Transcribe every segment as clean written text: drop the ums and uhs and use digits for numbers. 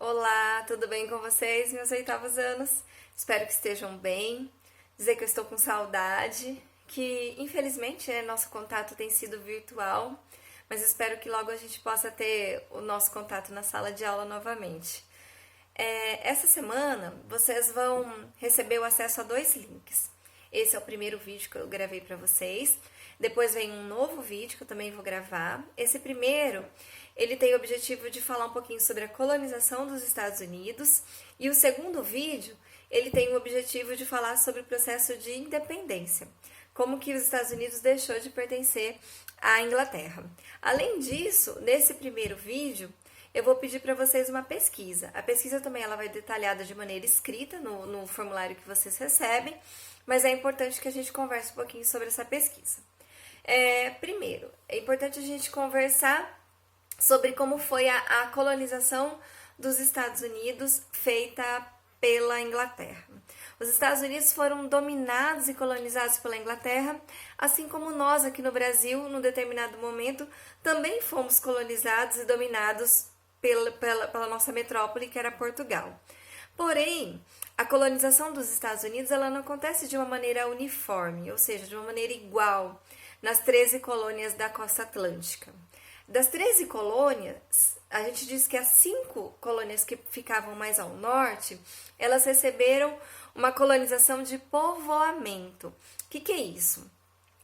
Olá, tudo bem com vocês, meus oitavos anos? Espero que estejam bem. Dizer que eu estou com saudade, que infelizmente nosso contato tem sido virtual, mas espero que logo a gente possa ter o nosso contato na sala de aula novamente. Essa semana vocês vão receber o acesso a dois links. Esse é o primeiro vídeo que eu gravei para vocês. Depois vem um novo vídeo que eu também vou gravar. Esse primeiro, ele tem o objetivo de falar um pouquinho sobre a colonização dos Estados Unidos. E o segundo vídeo, ele tem o objetivo de falar sobre o processo de independência. Como que os Estados Unidos deixou de pertencer à Inglaterra. Além disso, nesse primeiro vídeo, eu vou pedir para vocês uma pesquisa. A pesquisa também ela vai detalhada de maneira escrita no formulário que vocês recebem, mas é importante que a gente converse um pouquinho sobre essa pesquisa. Primeiro, é importante a gente conversar sobre como foi a colonização dos Estados Unidos feita pela Inglaterra. Os Estados Unidos foram dominados e colonizados pela Inglaterra, assim como nós aqui no Brasil, num determinado momento, também fomos colonizados e dominados pela nossa metrópole, que era Portugal. Porém, a colonização dos Estados Unidos ela não acontece de uma maneira uniforme, ou seja, de uma maneira igual, nas 13 colônias da costa atlântica. Das 13 colônias, a gente diz que as 5 colônias que ficavam mais ao norte, elas receberam uma colonização de povoamento. O que é isso?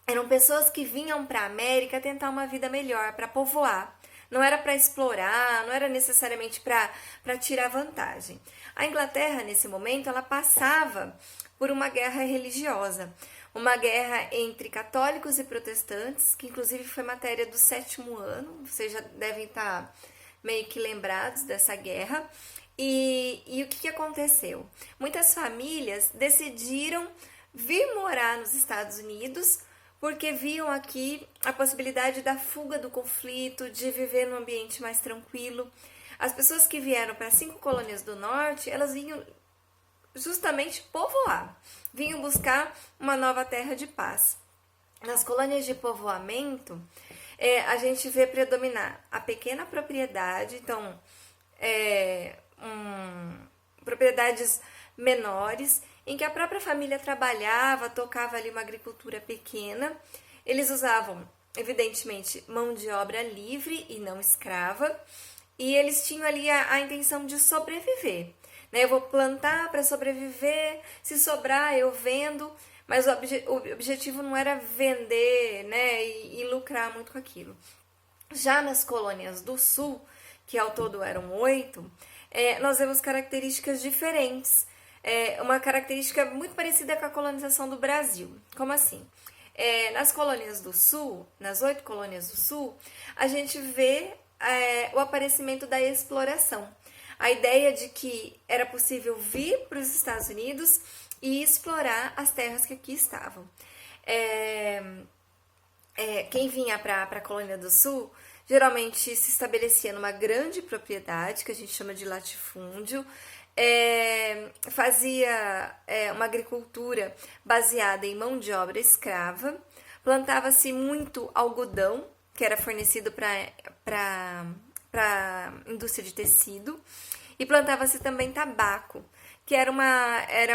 Eram pessoas que vinham para a América tentar uma vida melhor, para povoar. Não era para explorar, não era necessariamente para tirar vantagem. A Inglaterra, nesse momento, ela passava por uma guerra religiosa. Uma guerra entre católicos e protestantes, que inclusive foi matéria do 7º ano. Vocês já devem estar meio que lembrados dessa guerra. E o que aconteceu? Muitas famílias decidiram vir morar nos Estados Unidos porque viam aqui a possibilidade da fuga do conflito, de viver num ambiente mais tranquilo. As pessoas que vieram para as 5 colônias do norte, elas vinham justamente povoar, vinham buscar uma nova terra de paz. Nas colônias de povoamento, a gente vê predominar a pequena propriedade, então, propriedades menores, em que a própria família trabalhava, tocava ali uma agricultura pequena. Eles usavam, evidentemente, mão de obra livre e não escrava, e eles tinham ali a intenção de sobreviver. Eu vou plantar para sobreviver, se sobrar eu vendo, mas o objetivo não era vender, e lucrar muito com aquilo. Já nas colônias do sul, que ao todo eram 8, nós vemos características diferentes. Uma característica muito parecida com a colonização do Brasil. Como assim? Nas colônias do sul, nas 8 colônias do sul, a gente vê o aparecimento da exploração. A ideia de que era possível vir para os Estados Unidos e explorar as terras que aqui estavam. Quem vinha para a colônia do sul geralmente se estabelecia numa grande propriedade, que a gente chama de latifúndio, fazia uma agricultura baseada em mão de obra escrava, plantava-se muito algodão, que era fornecido para a indústria de tecido, e plantava-se também tabaco, que era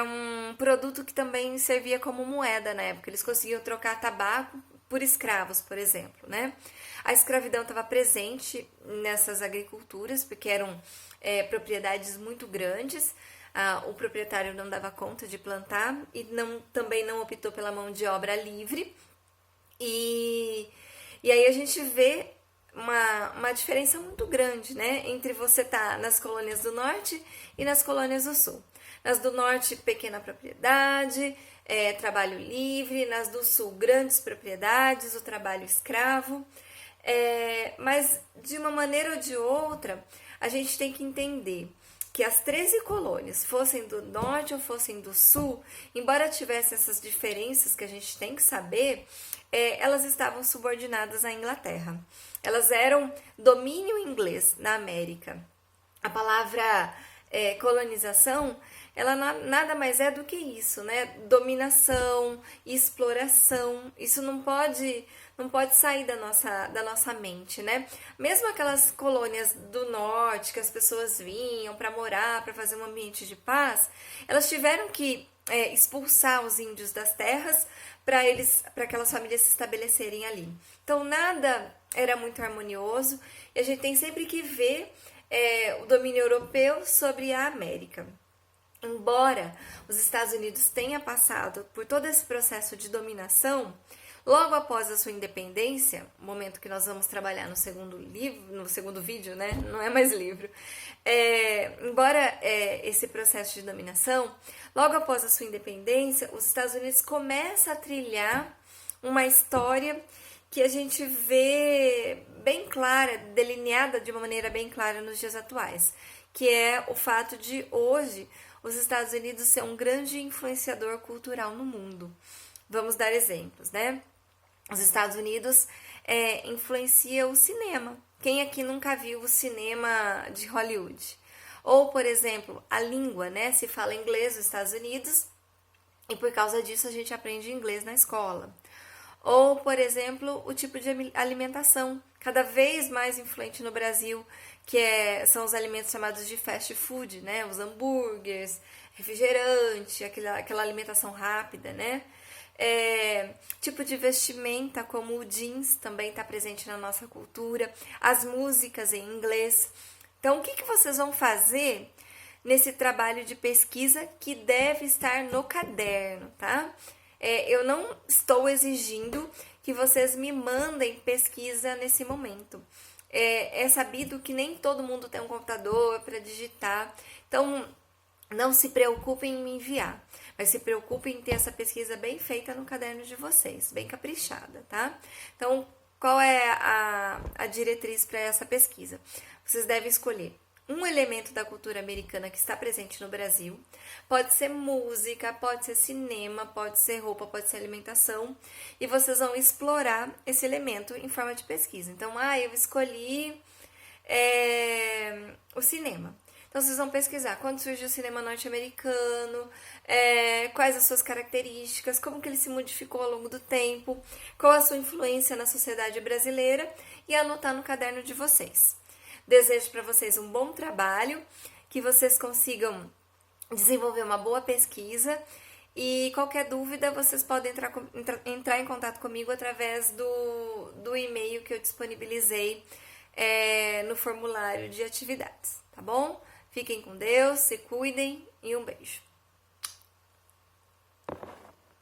um produto que também servia como moeda na época. Eles conseguiam trocar tabaco por escravos, por exemplo, A escravidão estava presente nessas agriculturas, porque eram propriedades muito grandes. O proprietário não dava conta de plantar e também não optou pela mão de obra livre. E aí a gente vê uma diferença muito grande, entre você estar nas colônias do norte e nas colônias do sul. Nas do norte, pequena propriedade, trabalho livre. Nas do sul, grandes propriedades, o trabalho escravo. Mas, de uma maneira ou de outra, a gente tem que entender que as 13 colônias, fossem do norte ou fossem do sul, embora tivessem essas diferenças que a gente tem que saber, elas estavam subordinadas à Inglaterra. Elas eram domínio inglês na América. A palavra colonização, ela nada mais é do que isso, Dominação, exploração. Isso não pode não pode sair da nossa mente, né? Mesmo aquelas colônias do norte que as pessoas vinham para morar, para fazer um ambiente de paz, elas tiveram que expulsar os índios das terras para aquelas famílias se estabelecerem ali. Então nada era muito harmonioso e a gente tem sempre que ver o domínio europeu sobre a América. Embora os Estados Unidos tenha passado por todo esse processo de dominação, logo após a sua independência, momento que nós vamos trabalhar no segundo livro, no segundo vídeo, né? Não é mais livro. Embora esse processo de dominação, logo após a sua independência, os Estados Unidos começam a trilhar uma história que a gente vê bem clara, delineada de uma maneira bem clara nos dias atuais, que é o fato de hoje os Estados Unidos ser um grande influenciador cultural no mundo. Vamos dar exemplos, né? Os Estados Unidos influencia o cinema. Quem aqui nunca viu o cinema de Hollywood? Ou, por exemplo, a língua, né? Se fala inglês nos Estados Unidos e por causa disso a gente aprende inglês na escola. Ou, por exemplo, o tipo de alimentação, cada vez mais influente no Brasil, são os alimentos chamados de fast food, né? Os hambúrgueres, refrigerante, aquela alimentação rápida, né? Tipo de vestimenta como o jeans também está presente na nossa cultura, as músicas em inglês. Então, o que vocês vão fazer nesse trabalho de pesquisa que deve estar no caderno, tá? Eu não estou exigindo que vocês me mandem pesquisa nesse momento. É sabido que nem todo mundo tem um computador para digitar, então não se preocupem em me enviar, mas se preocupem em ter essa pesquisa bem feita no caderno de vocês, bem caprichada, tá? Então, qual é a diretriz para essa pesquisa? Vocês devem escolher um elemento da cultura americana que está presente no Brasil. Pode ser música, pode ser cinema, pode ser roupa, pode ser alimentação. E vocês vão explorar esse elemento em forma de pesquisa. Então, eu escolhi o cinema. Então, vocês vão pesquisar quando surgiu o cinema norte-americano, quais as suas características, como que ele se modificou ao longo do tempo, qual a sua influência na sociedade brasileira e anotar no caderno de vocês. Desejo para vocês um bom trabalho, que vocês consigam desenvolver uma boa pesquisa e qualquer dúvida vocês podem entrar em contato comigo através do e-mail que eu disponibilizei no formulário de atividades, tá bom? Fiquem com Deus, se cuidem e um beijo.